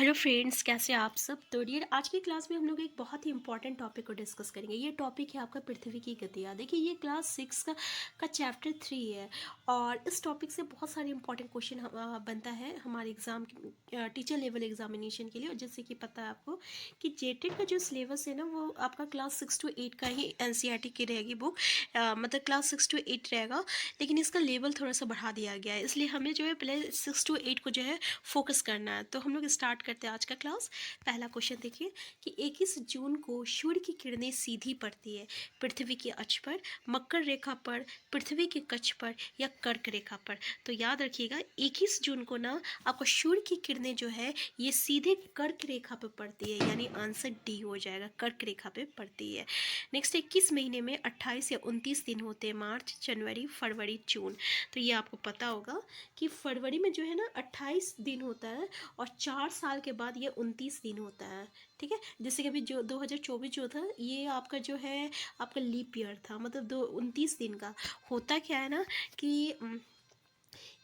Hello friends, कैसे आप सब। तो डियर, आज की क्लास में हम लोग एक बहुत ही इंपॉर्टेंट टॉपिक को डिस्कस करेंगे। ये टॉपिक है आपका पृथ्वी की गतियाँ। देखिए, ये क्लास 6 का चैप्टर 3 है और इस टॉपिक से बहुत सारे इंपॉर्टेंट क्वेश्चन बनता है हमारे एग्ज़ाम टीचर लेवल एग्जामिनेशन के लिए। और जैसे कि पता है आपको कि जेटेड का जो सिलेबस है ना, वो आपका क्लास 6 to 8 का ही NCERT की रहेगी बुक। मतलब क्लास 6 to 8 रहेगा, लेकिन इसका लेवल थोड़ा सा बढ़ा दिया गया है। इसलिए हमें जो है पहले 6 to 8 को जो है फोकस करना है। तो हम लोग स्टार्ट करते हैं आज का क्लास। पहला क्वेश्चन देखिए कि 21 जून को सूर्य की किरणें सीधी पड़ती है पृथ्वी की अक्ष पर, मकर रेखा पर, पृथ्वी के कक्ष पर या कर्क रेखा पर। तो याद रखिएगा 21 जून को ना आपको सूर्य की किरणें जो है ये सीधे कर्क रेखा पर पड़ती है, यानी आंसर डी हो जाएगा, कर्क रेखा पे पड़ती है। नेक्स्ट है, किस महीने में 28 या 29 दिन होते हैं? मार्च, जनवरी, फरवरी, जून। तो ये आपको पता होगा कि फरवरी में जो है ना 28 दिन होता है और 4 साल के बाद ये 29 दिन होता है। ठीक है, जैसे कि अभी जो 2024 जो था, ये आपका जो है आपका लीप ईयर था, मतलब 29 दिन का। होता क्या है ना कि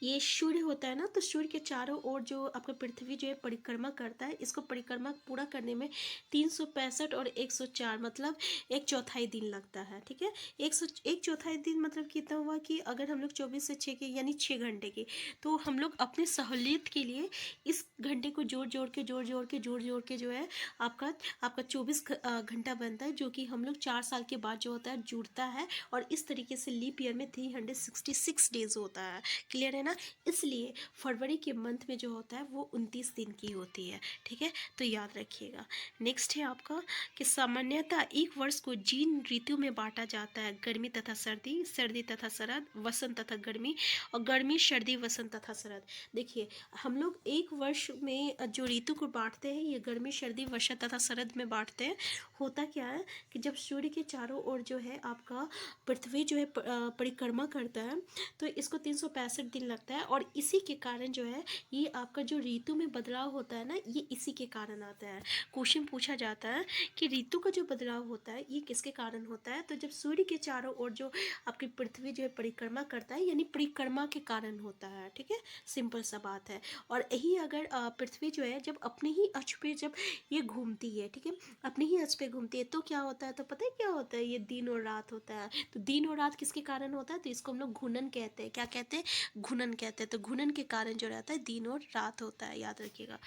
ये सूर्य होता है ना, तो सूर्य के चारों ओर जो आपका पृथ्वी जो है परिक्रमा करता है, इसको परिक्रमा पूरा करने में 365 और 104 मतलब एक चौथाई दिन लगता है। ठीक है, एक चौथाई दिन मतलब कितना हुआ कि अगर हम लोग 24 से 6 के यानी 6 घंटे की, तो हम लोग अपने सहूलियत के लिए इस घंटे को जोड़ जोड़ के जो है आपका आपका 24 घंटा बनता है, जो कि हम लोग 4 साल के बाद जो होता है जुड़ता है। और इस तरीके से लीप ईयर में 366 डेज होता है। क्लियर है ना। इसलिए फरवरी के मंथ में जो होता है वो 29 दिन की होती है। ठीक है, तो याद रखिएगा। नेक्स्ट है आपका कि सामान्यतः एक वर्ष को जिन ऋतु में बांटा जाता है, गर्मी तथा सर्दी, सर्दी तथा शरद, वसंत तथा गर्मी, और गर्मी, सर्दी, वसंत तथा शरद। देखिए, हम लोग एक वर्ष में जो ऋतु को बांटते हैं ये गर्मी, सर्दी, वसंत तथा शरद में बांटते हैं। होता क्या है कि जब सूर्य के चारों ओर जो है आपका पृथ्वी जो है परिक्रमा करता है, तो इसको 365 दिन लगता है। और इसी के कारण जो है ये आपका जो ऋतु में बदलाव होता है ना, ये इसी के कारण आता है। क्वेश्चन पूछा जाता है कि ऋतु का जो बदलाव होता है ये किसके कारण होता है? तो जब सूर्य के चारों ओर जो आपकी पृथ्वी जो है परिक्रमा करता है, यानी परिक्रमा के कारण होता है। ठीक है, सिंपल सा बात है। और यही अगर पृथ्वी जो है जब अपने ही अक्ष पे जब ये घूमती है, ठीक है, अपने ही अक्ष पे घूमती है, तो क्या होता है? तो पता है क्या होता है? ये दिन और रात होता है। तो दिन और रात किसके कारण होता है? तो इसको हम लोग घूर्णन कहते हैं। क्या कहते हैं? घूर्णन कहते हैं। तो घूर्णन के कारण जो रहता है दिन और रात होता है, याद रखिएगा।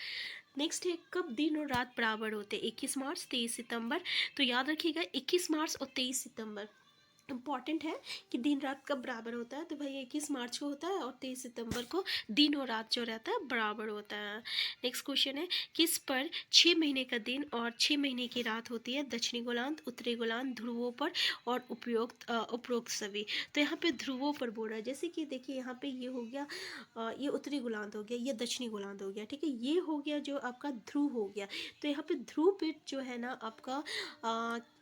नेक्स्ट है, कब दिन और रात बराबर होते हैं? 21 मार्च, 23 सितंबर। तो याद रखिएगा 21 मार्च और 23 सितंबर इम्पॉर्टेंट है कि दिन रात कब बराबर होता है। तो भाई 21 मार्च को होता है और 23 सितंबर को दिन और रात जो रहता है बराबर होता है। नेक्स्ट क्वेश्चन है, किस पर 6 महीने का दिन और 6 महीने की रात होती है? दक्षिणी गोलार्ध, उत्तरी गोलार्ध, ध्रुवों पर और उपरोक्त सभी। तो यहाँ पे ध्रुवों पर बोल रहा है। जैसे कि देखिए यहाँ पे ये हो गया, ये उत्तरी गोलार्ध हो गया, ये दक्षिणी गोलार्ध हो गया। ठीक है, ये हो गया जो आपका ध्रुव हो गया। तो यहाँ पे ध्रुव पे जो है ना आपका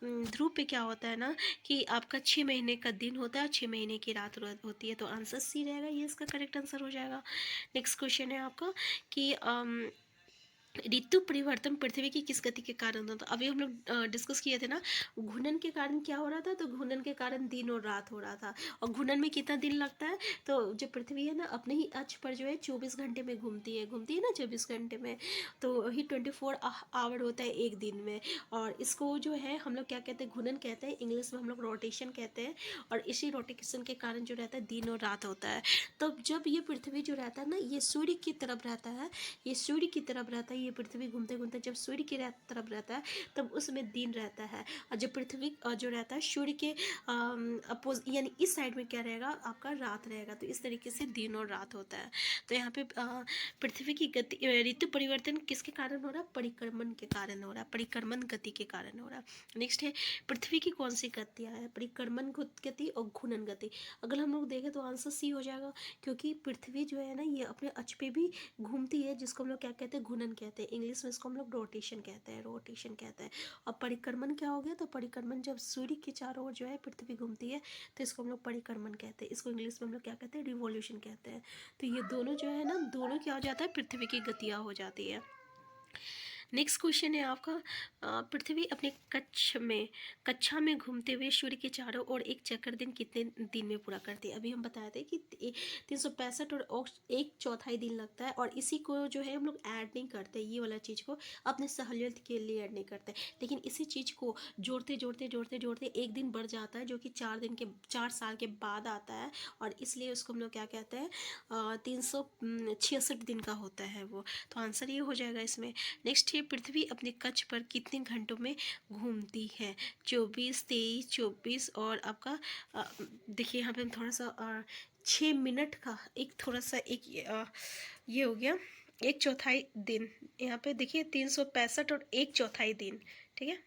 ध्रुव पे क्या होता है ना कि आपका 6 महीने का दिन होता है, 6 महीने की रात होती है। तो आंसर सी रहेगा, ये इसका करेक्ट आंसर हो जाएगा। नेक्स्ट क्वेश्चन है आपका कि ऋतु परिवर्तन पृथ्वी की किस गति के कारण होता है? अभी हम लोग डिस्कस किए थे ना, घूर्णन के कारण क्या हो रहा था? तो घूर्णन के कारण दिन और रात हो रहा था। और घूर्णन में कितना दिन लगता है? तो जो पृथ्वी है ना अपने ही अक्ष पर जो है 24 घंटे में घूमती है ना 24 घंटे में। तो वही 24 आवर होता है एक दिन में। और इसको जो है हम लोग क्या कहते हैं? घूर्णन कहते हैं। इंग्लिश में हम लोग रोटेशन कहते हैं। और इसी रोटेशन के कारण जो रहता है दिन और रात होता है। तो जब ये पृथ्वी जो रहता है ना ये सूर्य की तरफ रहता है, ये सूर्य की तरफ रहता है, ये पृथ्वी घूमते घूमते जब सूर्य की तरफ रहता है तब उसमें दिन रहता है। और जब पृथ्वी जो रहता है सूर्य के अपोज यानी इस साइड में क्या रहेगा? आपका रात रहेगा। तो इस तरीके से दिन और रात होता है। तो यहाँ पे पृथ्वी की गति ऋतु परिवर्तन किसके कारण हो रहा है? परिक्रमण के कारण हो रहा है, परिक्रमण गति के कारण हो रहा है। नेक्स्ट है, पृथ्वी की कौन सी गतियाँ है? परिक्रमण गति और घूर्णन गति। अगर हम लोग देखें तो आंसर सी हो जाएगा, क्योंकि पृथ्वी जो है ना ये अपने अक्ष पे भी घूमती है, जिसको हम लोग क्या कहते हैं? घूर्णन कहते हैं। इंग्लिश में इसको हम लोग रोटेशन कहते हैं, रोटेशन कहते हैं। और परिक्रमण क्या हो गया? तो परिक्रमण जब सूर्य के चारों ओर जो है पृथ्वी घूमती है तो इसको हम लोग परिक्रमण कहते हैं। इसको इंग्लिश में हम लोग क्या कहते हैं? रिवॉल्यूशन कहते हैं। तो ये दोनों जो है ना, दोनों क्या हो जाता है? पृथ्वी की गतियाँ हो जाती है। नेक्स्ट क्वेश्चन है आपका पृथ्वी अपने कक्षा में घूमते हुए सूर्य के चारों ओर एक चक्कर दिन कितने दिन में पूरा करती है। अभी हम बताए थे कि 365 और एक चौथाई दिन लगता है, और इसी को जो है हम लोग ऐड नहीं करते, ये वाला चीज़ को अपने सहूलियत के लिए ऐड नहीं करते, लेकिन इसी चीज़ को जोड़ते जोड़ते जोड़ते जोड़ते एक दिन बढ़ जाता है, जो कि 4 साल के बाद आता है, और इसलिए उसको हम लोग क्या कहते हैं 366 दिन का होता है वो। तो आंसर ये हो जाएगा इसमें। नेक्स्ट है पृथ्वी अपने कक्ष पर कितने घंटों में घूमती है। 24, 23, 24 और आपका देखिए यहाँ पे हम थोड़ा सा 6 मिनट का एक थोड़ा सा एक ये हो गया एक चौथाई दिन। यहाँ पे देखिए 365 और एक चौथाई दिन, ठीक है।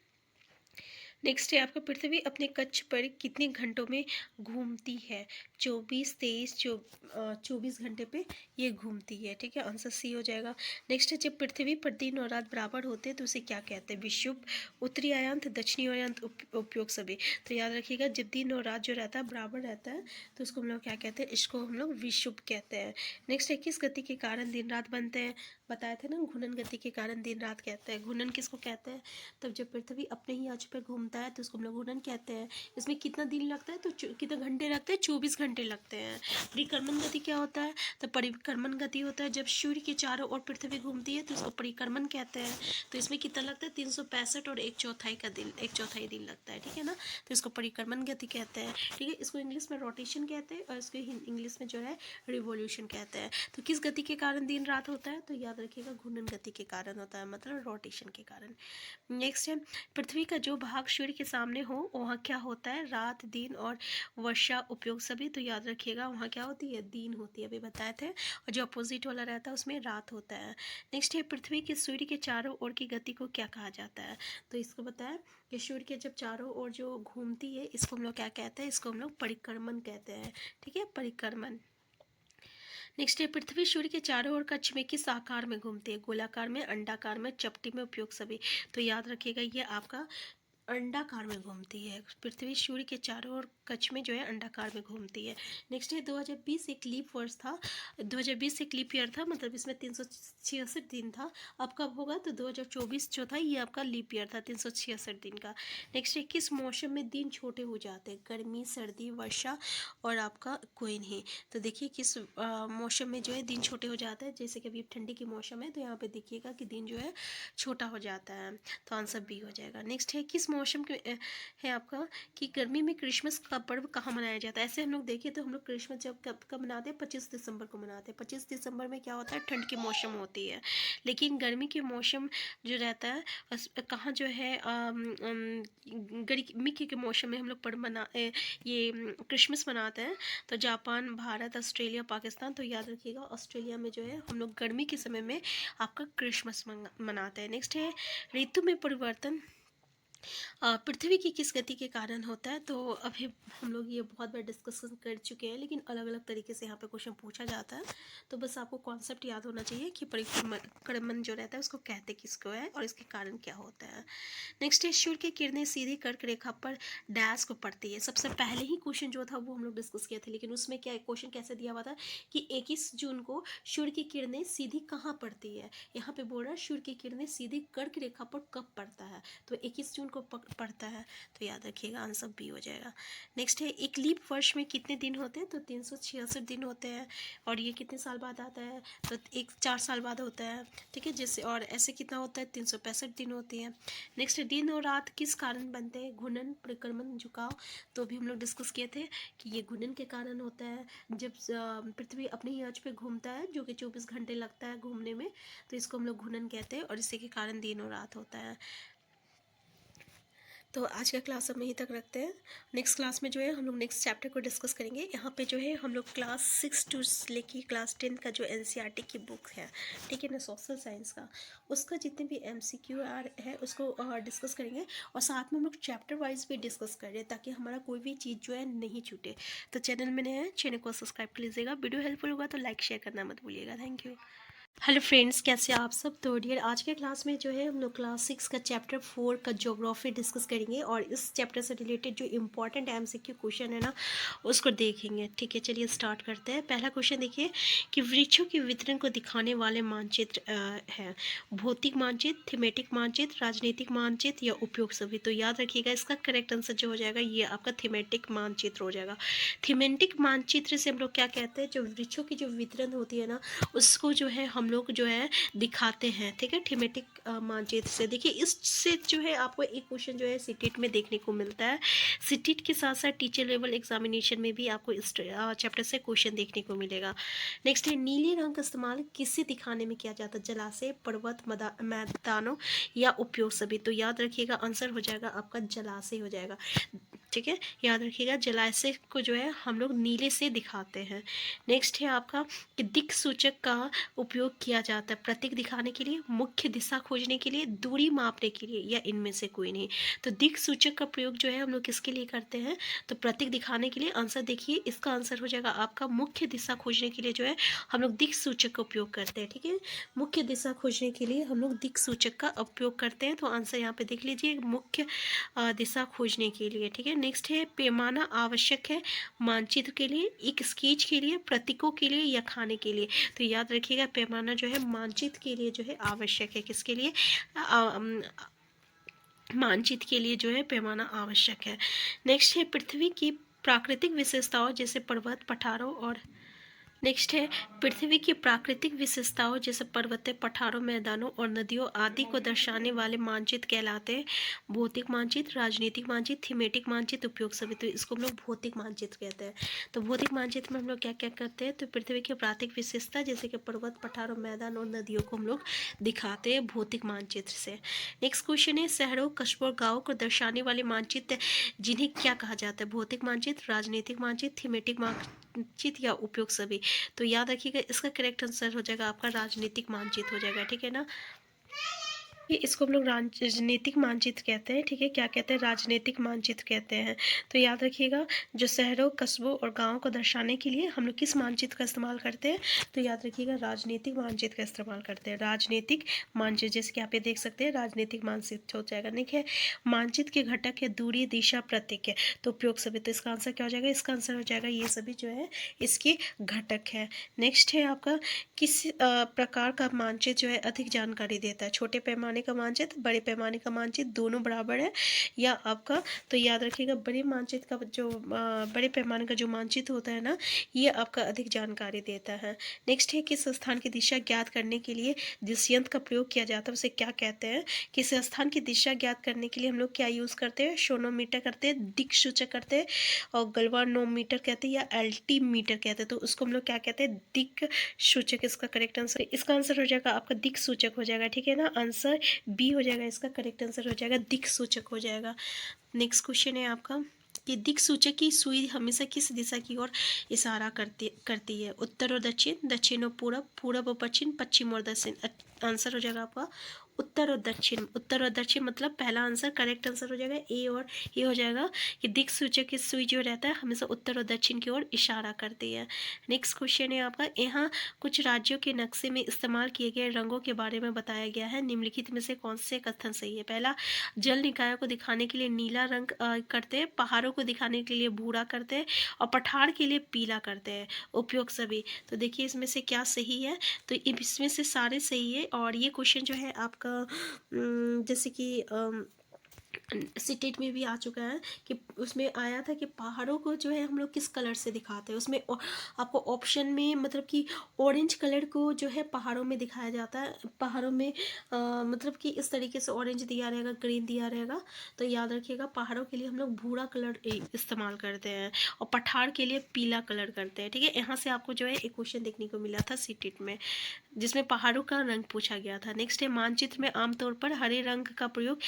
नेक्स्ट है आपका पृथ्वी अपने कक्ष पर कितने घंटों में घूमती है। 24, 23, 24 घंटे पे ये घूमती है, ठीक है। आंसर सी हो जाएगा। नेक्स्ट है जब पृथ्वी पर दिन और रात बराबर होते हैं तो उसे क्या कहते हैं। विषुव, उत्तरी अयांत, दक्षिणी अयांत, उपयोग सभी। तो याद रखिएगा जब दिन और रात जो रहता है बराबर रहता है तो उसको हम लोग क्या कहते हैं, इसको हम लोग विषुव कहते हैं। नेक्स्ट है किस गति के कारण दिन रात बनते हैं। बताए थे ना, घूर्णन गति के कारण दिन रात कहते हैं। घूर्णन किसको कहते हैं, तब जब पृथ्वी अपने ही अक्ष पर घूमता है तो उसको हम लोग घूर्णन कहते हैं। इसमें कितना दिन लगता है, तो कितने घंटे लगते हैं, 24 घंटे लगते हैं। परिक्रमण गति क्या होता है, तो परिक्रमण गति होता है जब सूर्य के चारों ओर पृथ्वी घूमती है तो उसको परिक्रमण कहते हैं। तो इसमें कितना लगता है, 365 और एक चौथाई दिन लगता है, ठीक है ना। तो इसको परिक्रमण गति कहते हैं, ठीक है। इसको इंग्लिश में रोटेशन कहते हैं और इसको इंग्लिश में जो है रिवॉल्यूशन कहते हैं। तो किस गति के कारण दिन रात होता है, तो याद रखिएगा घूर्णन गति के कारण होता है, मतलब रोटेशन के कारण। नेक्स्ट है पृथ्वी का जो भाग सूर्य के सामने हो वहाँ क्या होता है, रात, दिन और वर्षा, उपयोग सभी। तो याद रखिएगा वहाँ क्या होती है, दिन होती है, अभी बताए थे। और जो अपोजिट वाला रहता है उसमें रात होता है। नेक्स्ट है पृथ्वी के सूर्य के चारों ओर की गति को क्या कहा जाता है। तो इसको बताया कि सूर्य के जब चारों ओर जो घूमती है इसको हम लोग क्या कहते हैं, इसको हम लोग परिक्रमण कहते हैं, ठीक है, परिक्रमण। नेक्स्ट है पृथ्वी सूर्य के चारों ओर कक्ष में किस आकार में घूमती है। गोलाकार में, अंडाकार में, चपटी में, उपयोग सभी। तो याद रखिएगा ये आपका अंडाकार में घूमती है। पृथ्वी सूर्य के चारों ओर कक्ष में जो है अंडाकार में घूमती है। नेक्स्ट है 2020 एक लीप वर्ष था, 2020 एक लीप ईयर था, मतलब इसमें 366 दिन था। अब कब होगा, तो 2024 जो था ये आपका लीप ईयर था, 366 दिन का। नेक्स्ट है किस मौसम में दिन छोटे हो जाते हैं। गर्मी, सर्दी, वर्षा और आपका कोई नहीं। तो देखिए किस मौसम में जो है दिन छोटे हो जाते हैं, जैसे कि अभी ठंडी की मौसम है तो यहाँ पे देखिएगा कि दिन जो है छोटा हो जाता है। तो आंसर बी हो जाएगा। नेक्स्ट है किस मौसम के है आपका कि गर्मी में क्रिसमस का पर्व कहाँ मनाया जाता है। ऐसे हम लोग देखें तो हम लोग क्रिसमस जब कब मनाते हैं, 25 दिसंबर को मनाते हैं। 25 दिसंबर में क्या होता है, ठंड की मौसम होती है। लेकिन गर्मी के मौसम जो रहता है कहाँ जो है गर्मी के मौसम में हम लोग ये क्रिसमस मनाते हैं। तो जापान, भारत, ऑस्ट्रेलिया, पाकिस्तान। तो याद रखिएगा ऑस्ट्रेलिया में जो है हम लोग गर्मी के समय में आपका क्रिसमस मनाते हैं। नेक्स्ट है ऋतु में परिवर्तन पृथ्वी की किस गति के कारण होता है। तो अभी हम लोग ये बहुत बार डिस्कशन कर चुके हैं, लेकिन अलग अलग तरीके से यहाँ पे क्वेश्चन पूछा जाता है। तो बस आपको कॉन्सेप्ट याद होना चाहिए कि परिक्रमण जो रहता है उसको कहते किसको है और इसके कारण क्या होता है। नेक्स्ट है सूर्य की किरणें सीधी कर्क रेखा पर डैश को पड़ती है। सबसे पहले ही क्वेश्चन जो था वो हम लोग डिस्कस किए थे, लेकिन उसमें क्या क्वेश्चन कैसे दिया हुआ था कि 21 जून को सूर्य की किरणें सीधी कहाँ पड़ती है। यहाँ पे बोल रहा है सूर्य की किरणें सीधी कर्क रेखा पर कब पड़ता है, तो 21 जून को पड़ता है। तो याद रखिएगा आंसर बी हो जाएगा। नेक्स्ट है एक लीप वर्ष में कितने दिन होते हैं, तो 366 दिन होते हैं। और ये कितने साल बाद आता है, तो 4 साल बाद होता है, ठीक है। जैसे और ऐसे कितना होता है, 365 दिन होती है। नेक्स्ट दिन और रात किस कारण बनते हैं, घूर्णन, परिक्रमण, झुकाव। तो भी हम लोग डिस्कस किए थे कि ये घूर्णन के कारण होता है जब पृथ्वी अपने ही अक्ष पे घूमता है, जो कि 24 घंटे लगता है घूमने में, तो इसको हम लोग घूर्णन कहते हैं और इसी के कारण दिन और रात होता है। तो आज का क्लास हम यहीं तक रखते हैं। नेक्स्ट क्लास में जो है हम लोग नेक्स्ट चैप्टर को डिस्कस करेंगे। यहाँ पे जो है हम लोग क्लास 6 टू लेके क्लास 10 का जो एनसीईआरटी की बुक है, ठीक है ना, सोशल साइंस का, उसका जितने भी एमसीक्यू है उसको डिस्कस करेंगे। और साथ में हम लोग चैप्टर वाइज भी डिस्कस कर रहे हैं ताकि हमारा कोई भी चीज़ जो है नहीं छूटे। तो चैनल में नए हैं, चैनल को सब्सक्राइब कर लीजिएगा। वीडियो हेल्पफुल होगा तो लाइक शेयर करना मत भूलिएगा। Thank you. हेलो फ्रेंड्स, कैसे आप सब। तो डियर, आज के क्लास में जो है हम लोग क्लास 6 का चैप्टर 4 का ज्योग्राफी डिस्कस करेंगे और इस चैप्टर से रिलेटेड जो इम्पोर्टेंट एमसीक्यू क्वेश्चन है ना उसको देखेंगे। ठीक है, चलिए स्टार्ट करते हैं। पहला क्वेश्चन देखिए कि वृक्षों के वितरण को दिखाने वाले मानचित्र है भौतिक मानचित्र, थीमेटिक मानचित्र, राजनीतिक मानचित्र या उपयोग सभी। तो याद रखिएगा, इसका करेक्ट आंसर जो हो जाएगा ये आपका थीमेटिक मानचित्र हो जाएगा। थीमेटिक मानचित्र से हम लोग क्या कहते हैं, जो वृक्षों की जो वितरण होती है ना उसको जो है हम लोग जो है दिखाते हैं। ठीक है, थीमेटिक मानचित्र से। देखिए, इससे जो है आपको एक क्वेश्चन जो है सीटेट में देखने को मिलता है। सीटेट के साथ साथ टीचर लेवल एग्जामिनेशन में भी आपको इस चैप्टर से क्वेश्चन देखने को मिलेगा। नेक्स्ट है, नीले रंग का इस्तेमाल किसे दिखाने में किया जाता है, जलाशय, पर्वत, मैदानों या उपयोग सभी। तो याद रखिएगा, आंसर हो जाएगा आपका जलाशय हो जाएगा। ठीक है, याद रखिएगा, जलाशय को जो है हम लोग नीले से दिखाते हैं। नेक्स्ट है आपका कि दिक् सूचक का उपयोग किया जाता है प्रतीक दिखाने के लिए, मुख्य दिशा खोजने के लिए, दूरी मापने के लिए या इनमें से कोई नहीं। तो दिक् सूचक का प्रयोग जो है हम लोग किसके लिए करते हैं, तो प्रतीक दिखाने के लिए। आंसर देखिए, इसका आंसर हो जाएगा आपका मुख्य दिशा खोजने के लिए जो है हम लोग दिक् सूचक का उपयोग करते हैं। ठीक है, मुख्य दिशा खोजने के लिए हम लोग दिक् सूचक का उपयोग करते हैं। तो आंसर यहाँ पे देख लीजिए, मुख्य दिशा खोजने के लिए। ठीक है, नेक्स्ट है, पैमाना आवश्यक है मानचित्र के लिए, एक स्केच के लिए, प्रतीकों के लिए या खाने के लिए। तो याद रखिएगा, पैमाना जो है मानचित्र के लिए जो है आवश्यक है। किसके लिए, मानचित्र के लिए जो है पैमाना आवश्यक है। नेक्स्ट है, पृथ्वी की प्राकृतिक विशेषताओं जैसे पर्वत, पठारों और नेक्स्ट है, पृथ्वी की प्राकृतिक विशेषताओं जैसे पर्वतें, पठारों, मैदानों और नदियों आदि को दर्शाने वाले मानचित्र कहलाते हैं भौतिक मानचित्र, राजनीतिक मानचित्र, थीमेटिक मानचित्र, उपयोग सभी। तो इसको हम लोग भौतिक मानचित्र कहते हैं। तो भौतिक मानचित्र में हम लोग क्या क्या करते हैं, तो पृथ्वी की प्राकृतिक विशेषता जैसे कि पर्वत, पठारों, मैदान और नदियों को हम लोग दिखाते हैं भौतिक मानचित्र से। नेक्स्ट क्वेश्चन है, शहरों, कस्बों, गाँव को दर्शाने वाले मानचित्र जिन्हें क्या कहा जाता है, भौतिक मानचित्र, राजनीतिक मानचित्र, थीमेटिक मानचित्र या उपयोग सभी। तो याद रखिएगा, इसका करेक्ट आंसर हो जाएगा आपका राजनीतिक मानचित्र हो जाएगा। ठीक है ना, ये इसको हम लोग राजनीतिक मानचित्र कहते हैं। ठीक है, क्या कहते हैं, राजनीतिक मानचित्र कहते हैं। तो याद रखिएगा, जो शहरों, कस्बों और गाँव को दर्शाने के लिए हम लोग किस मानचित्र का इस्तेमाल करते हैं, तो याद रखिएगा राजनीतिक मानचित्र का इस्तेमाल करते हैं। राजनीतिक मानचित्र, जैसे कि आप ये देख सकते हैं, राजनीतिक मानचित्र हो जाएगा। ठीक है, मानचित्र के घटक है दूरी, दिशा, प्रतीक है। तो उपयोग सभी। तो इसका आंसर क्या हो जाएगा, इसका आंसर हो जाएगा ये सभी जो है इसके घटक है। नेक्स्ट है आपका, किस प्रकार का मानचित्र जो है अधिक जानकारी देता है, छोटे पैमाने का मानचित्र, बड़े पैमाने का मानचित्र, दोनों बराबर है या आपका। तो याद रखिएगा, बड़े मानचित्र का जो बड़े पैमाने का जो मानचित्र होता है ना, ये आपका अधिक जानकारी देता है। नेक्स्ट है, किस स्थान की दिशा ज्ञात करने के लिए जिस यंत्र का प्रयोग किया जाता है उसे क्या कहते हैं। किस स्थान की दिशा ज्ञात करने के लिए हम लोग क्या यूज़ करते हैं, सोनोमीटर करते हैं, दिक् सूचक करते हैं और गलवानोमीटर कहते हैं या एल्टीमीटर कहते हैं। तो उसको हम लोग क्या कहते हैं, दिक् सूचक। इसका करेक्ट आंसर, इसका आंसर हो जाएगा आपका दिक् सूचक हो जाएगा। ठीक है ना, आंसर बी हो जाएगा, इसका करेक्ट आंसर हो जाएगा दिक् सूचक हो जाएगा। नेक्स्ट क्वेश्चन है आपका कि दिक् सूचक की सुई हमेशा किस दिशा की ओर इशारा करती है, उत्तर और दक्षिण, दक्षिण और पूरब, पूरब और पश्चिम, पश्चिम और दक्षिण। आंसर हो जाएगा आपका उत्तर और दक्षिण। उत्तर और दक्षिण मतलब पहला आंसर करेक्ट आंसर हो जाएगा ए, और ये हो जाएगा कि दिक् सूचक की सुई जो रहता है हमेशा उत्तर और दक्षिण की ओर इशारा करती है। नेक्स्ट क्वेश्चन है आपका, यहाँ कुछ राज्यों के नक्शे में इस्तेमाल किए गए रंगों के बारे में बताया गया है, निम्नलिखित में से कौन से कथन सही है। पहला, जल निकायों को दिखाने के लिए नीला रंग करते हैं, पहाड़ों को दिखाने के लिए भूरा करते हैं और पठार के लिए पीला करते हैं, उपयोग सभी। तो देखिए, इसमें से क्या सही है, तो इसमें से सारे सही है। और ये क्वेश्चन जो है आपका जैसे कि सीटेट में भी आ चुका है कि उसमें आया था कि पहाड़ों को जो है हम लोग किस कलर से दिखाते हैं। उसमें आपको ऑप्शन में मतलब कि ऑरेंज कलर को जो है पहाड़ों में दिखाया जाता है। पहाड़ों में मतलब कि इस तरीके से ऑरेंज दिया रहेगा, ग्रीन दिया रहेगा। तो याद रखिएगा, पहाड़ों के लिए हम लोग भूरा कलर इस्तेमाल करते हैं और पठार के लिए पीला कलर करते हैं। ठीक है, यहाँ से आपको जो है एक क्वेश्चन देखने को मिला था सीटेट में जिसमें पहाड़ों का रंग पूछा गया था। नेक्स्ट है, मानचित्र में आमतौर पर हरे रंग का प्रयोग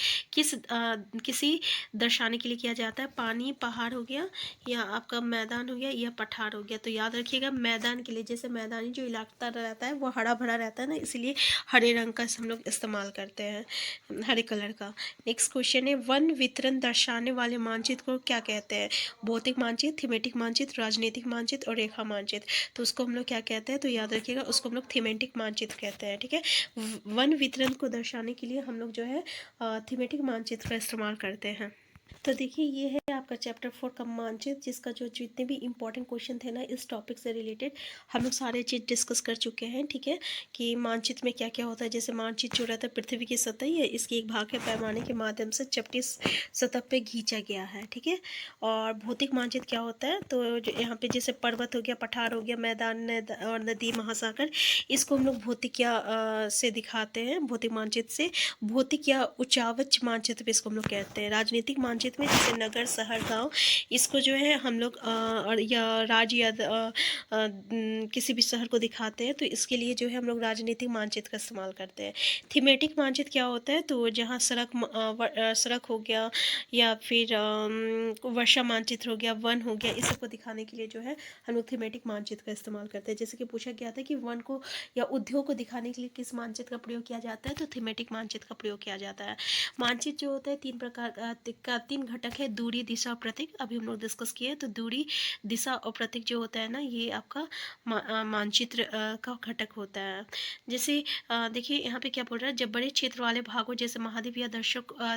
किसी दर्शाने के लिए किया जाता है, पानी, पहाड़ हो गया या आपका मैदान हो गया या पठार हो गया। तो याद रखिएगा, मैदान के लिए, जैसे मैदानी जो इलाका रहता है वो हरा भरा रहता है ना, इसलिए हरे रंग का हम लोग इस्तेमाल करते हैं, हरे कलर का। नेक्स्ट क्वेश्चन है, वन वितरण दर्शाने वाले मानचित्र को क्या कहते हैं, भौतिक मानचित्र, थीमेटिक मानचित्र, राजनीतिक मानचित्र और रेखा मानचित्र। तो उसको हम लोग क्या कहते हैं, तो याद रखिएगा उसको हम लोग थीमेटिक थीमेटिक मानचित्र कहते हैं, ठीक है। वन वितरण को दर्शाने के लिए हम लोग जो है थीमेटिक मानचित्र का इस्तेमाल करते हैं। तो देखिए ये है आपका चैप्टर 4 का मानचित्र, जिसका जो जितने भी इंपॉर्टेंट क्वेश्चन थे ना इस टॉपिक से रिलेटेड हम लोग सारे चीज़ डिस्कस कर चुके हैं, ठीक है। कि मानचित्र में क्या क्या होता है। जैसे मानचित्र जो रहता है पृथ्वी की सतह है, इसकी एक भाग के पैमाने के माध्यम से चपटी सतह पे खींचा गया है, ठीक है। और भौतिक मानचित्र क्या होता है, तो यहाँ पे जैसे पर्वत हो गया, पठार हो गया, मैदान और नदी, महासागर, इसको हम लोग भौतिक या से दिखाते हैं, भौतिक मानचित्र से। भौतिक या उचावच मानचित्र भी इसको हम लोग कहते हैं। राजनीतिक मानचित्र में जैसे नगर, शहर, गांव, इसको जो है हम लोग और या राज्य या किसी भी शहर को दिखाते हैं, तो इसके लिए जो है हम लोग राजनीतिक मानचित्र का इस्तेमाल करते हैं। थीमेटिक मानचित्र क्या होता है, तो जहाँ सड़क हो गया, या फिर वर्षा मानचित्र हो गया, वन हो गया, इस सबको दिखाने के लिए जो है हम लोग थीमेटिक मानचित्र का इस्तेमाल करते हैं। जैसे कि पूछा गया था कि वन को या उद्योग को दिखाने के लिए किस मानचित्र का प्रयोग किया जाता है, तो थीमेटिक मानचित्र का प्रयोग किया जाता है। मानचित्र जो होता है तीन प्रकार का तीन घटक है, दूरी, दिशा और प्रतीक। अभी हम लोग डिस्कस किए, तो दूरी, दिशा और प्रतीक जो होता है ना, ये आपका मानचित्र का घटक होता है। जैसे देखिए यहाँ पे क्या बोल रहा है, जब बड़े क्षेत्र वाले भागों जैसे महाद्वीप या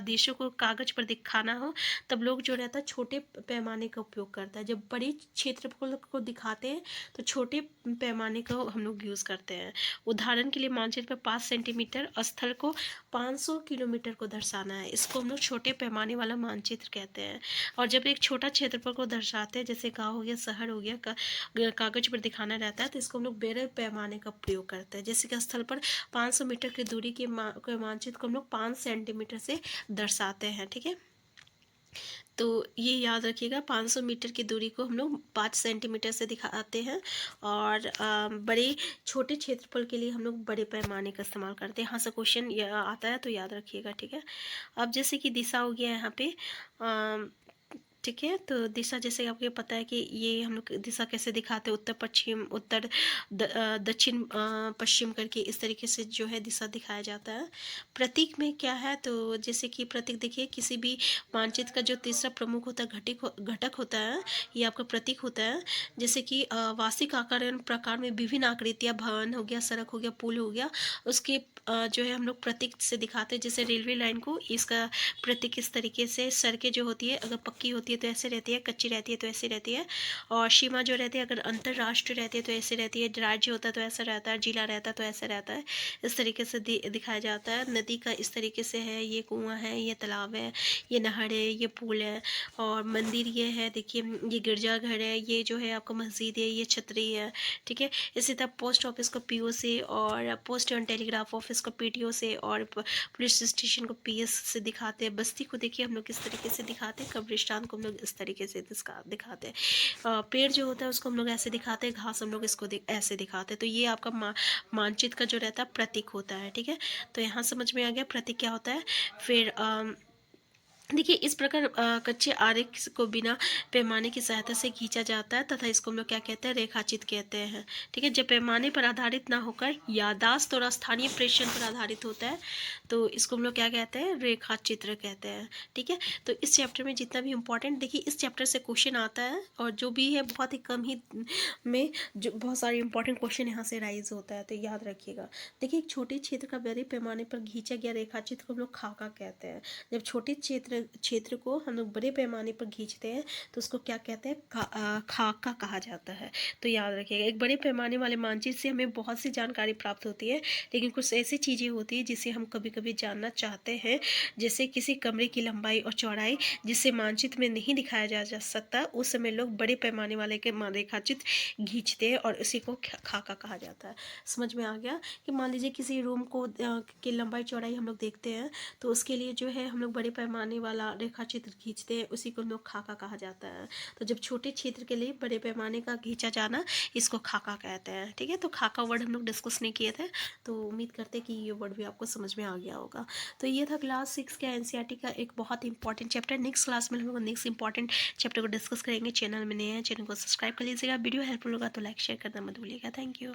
देशों को कागज पर दिखाना हो, तब लोग जो रहता है छोटे पैमाने का उपयोग करता है। जब बड़े क्षेत्र को दिखाते हैं तो छोटे पैमाने का हम लोग यूज़ करते हैं। उदाहरण के लिए मानचित्र पर 5 सेंटीमीटर स्थल को 500 किलोमीटर को दर्शाना है, इसको हम लोग छोटे पैमाने वाला मानचित्र कहते हैं। और जब एक छोटा क्षेत्रफल को दर्शाते हैं, जैसे गांव हो गया, शहर हो गया, कागज पर दिखाना रहता है, तो इसको हम लोग बड़े पैमाने का प्रयोग करते हैं। जैसे कि स्थल पर 500 मीटर की दूरी के मानचित्र को हम लोग 5 सेंटीमीटर से दर्शाते हैं, ठीक है। तो ये याद रखिएगा, 500 मीटर की दूरी को हम लोग 5 सेंटीमीटर से दिखाते हैं। और बड़े छोटे क्षेत्रफल के लिए हम लोग बड़े पैमाने का इस्तेमाल करते हैं। यहाँ से क्वेश्चन आता है तो याद रखिएगा, ठीक है। अब जैसे कि दिशा हो गया यहाँ पे, ठीक है। तो दिशा जैसे आपको पता है कि ये हम लोग दिशा कैसे दिखाते हैं, उत्तर पश्चिम, उत्तर दक्षिण पश्चिम करके इस तरीके से जो है दिशा दिखाया जाता है। प्रतीक में क्या है, तो जैसे कि प्रतीक देखिए, किसी भी मानचित्र का जो तीसरा प्रमुख होता है घटक होता है, ये आपका प्रतीक होता है। जैसे कि वार्षिक आकार एवं प्रकार में विभिन्न आकृतियाँ, भवन हो गया, सड़क हो गया, पुल हो गया, उसके जो है हम लोग प्रतीक से दिखाते हैं। जैसे रेलवे लाइन को, इसका प्रतीक इस तरीके से, सड़कें जो होती है अगर पक्की होती है तो ऐसे रहती है, कच्ची रहती है तो ऐसे रहती है। और सीमा जो रहती है अगर अंतरराष्ट्रीय रहती है तो ऐसे रहती है, राज्य होता है तो ऐसा रहता है, जिला रहता है तो ऐसा रहता है। इस तरीके से दिखाया जाता है। नदी का इस तरीके से है, ये कुआं है, ये तालाब है, ये नहर है, ये पुल है। और मंदिर ये है, देखिए ये गिरजाघर है, ये जो है आपका मस्जिद है, ये छतरी है, ठीक है। इसी तरह पोस्ट ऑफिस को पीओ से, और पोस्ट एंड टेलीग्राफ ऑफिस को पीटीओ से, और पुलिस स्टेशन को पीएस से दिखाते हैं। बस्ती को देखिए हम लोग किस तरीके से दिखाते हैं, कब्रिस्तान को हम लोग इस तरीके से दिखाते हैं। पेड़ जो होता है उसको हम लोग ऐसे दिखाते हैं, घास हम लोग इसको ऐसे दिखाते हैं। तो ये आपका मानचित्र का जो रहता है प्रतीक होता है, ठीक है। तो यहाँ समझ में आ गया प्रतीक क्या होता है। फिर देखिए इस प्रकार कच्चे आरेख को बिना पैमाने की सहायता से खींचा जाता है, तथा इसको हम लोग क्या कहते हैं, रेखाचित्र कहते हैं, ठीक है। जब पैमाने पर आधारित ना होकर याददाश्त और स्थानीय प्रेषण पर आधारित होता है, तो इसको हम लोग क्या कहते हैं, रेखाचित्र कहते हैं, ठीक है। तो इस चैप्टर में जितना भी इम्पोर्टेंट, देखिए इस चैप्टर से क्वेश्चन आता है, और जो भी है बहुत ही कम ही में जो बहुत सारे इंपॉर्टेंट क्वेश्चन यहाँ से राइज होता है, तो याद रखिएगा। देखिए एक छोटे क्षेत्र का बड़े पैमाने पर खींचा गया रेखाचित्र को हम लोग खाका कहते हैं। जब छोटे क्षेत्र को हम लोग बड़े पैमाने पर खींचते हैं तो उसको क्या कहते हैं, खाका कहा जाता है। तो याद रखिएगा, एक बड़े पैमाने वाले मानचित्र से हमें बहुत सी जानकारी प्राप्त होती है, लेकिन कुछ ऐसी चीज़ें होती है जिसे हम कभी कभी जानना चाहते हैं, जैसे किसी कमरे की लंबाई और चौड़ाई जिसे मानचित्र में नहीं दिखाया जा सकता, उस समय लोग बड़े पैमाने वाले के रेखाचित्र खींचते हैं, और उसी को खाका कहा जाता है। समझ में आ गया कि मान लीजिए किसी रूम को की लंबाई चौड़ाई हम लोग देखते हैं, तो उसके लिए जो है हम लोग बड़े पैमाने वाला रेखाचित्र खींचते हैं, उसी को हम लोग खाका कहा जाता है। तो जब छोटे क्षेत्र के लिए बड़े पैमाने का खींचा जाना, इसको खाका कहते हैं, ठीक है। तो खाका वर्ड हम लोग डिस्कस नहीं किए थे, तो उम्मीद करते हैं कि ये वर्ड भी आपको समझ में आ गया होगा। तो ये था क्लास 6 का एनसीईआरटी का एक बहुत इंपॉर्टेंट चैप्टर। नेक्स्ट क्लास में हम लोग नेक्स्ट इंपॉर्टेंट चैप्टर को डिस्कस करेंगे। चैनल में नए हैं, चैनल को सब्सक्राइब कर लीजिएगा। वीडियो हेल्पफुल होगा तो लाइक शेयर करना मत भूलिएगा। Thank you.